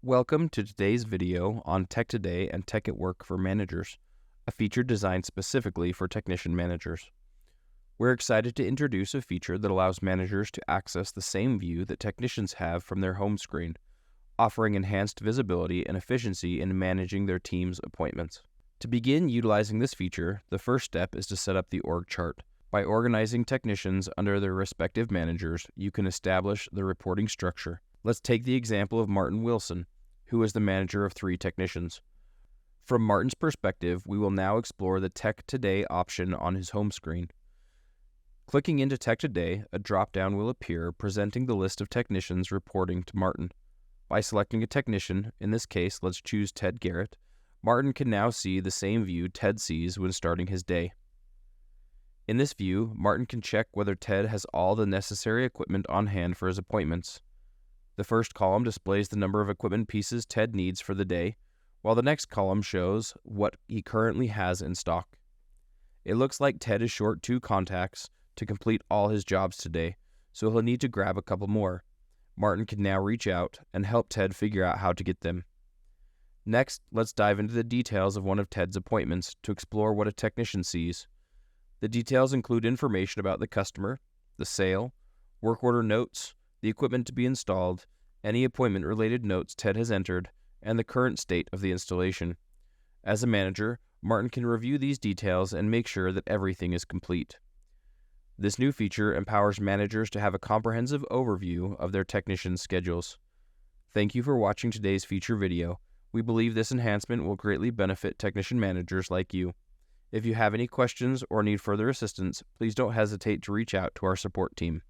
Welcome to today's video on Tech Today and Tech at Work for Managers, a feature designed specifically for technician managers. We're excited to introduce a feature that allows managers to access the same view that technicians have from their home screen, offering enhanced visibility and efficiency in managing their team's appointments. To begin utilizing this feature, the first step is to set up the org chart. By organizing technicians under their respective managers, you can establish the reporting structure. Let's take the example of Martin Wilson, who is the manager of 3 technicians. From Martin's perspective, we will now explore the Tech Today option on his home screen. Clicking into Tech Today, a drop-down will appear presenting the list of technicians reporting to Martin. By selecting a technician, in this case let's choose Ted Garrett, Martin can now see the same view Ted sees when starting his day. In this view, Martin can check whether Ted has all the necessary equipment on hand for his appointments. The first column displays the number of equipment pieces Ted needs for the day, while the next column shows what he currently has in stock. It looks like Ted is short 2 contacts to complete all his jobs today, so he'll need to grab a couple more. Martin can now reach out and help Ted figure out how to get them. Next, let's dive into the details of one of Ted's appointments to explore what a technician sees. The details include information about the customer, the sale, work order notes, the equipment to be installed, any appointment-related notes Ted has entered, and the current state of the installation. As a manager, Martin can review these details and make sure that everything is complete. This new feature empowers managers to have a comprehensive overview of their technicians' schedules. Thank you for watching today's feature video. We believe this enhancement will greatly benefit technician managers like you. If you have any questions or need further assistance, please don't hesitate to reach out to our support team.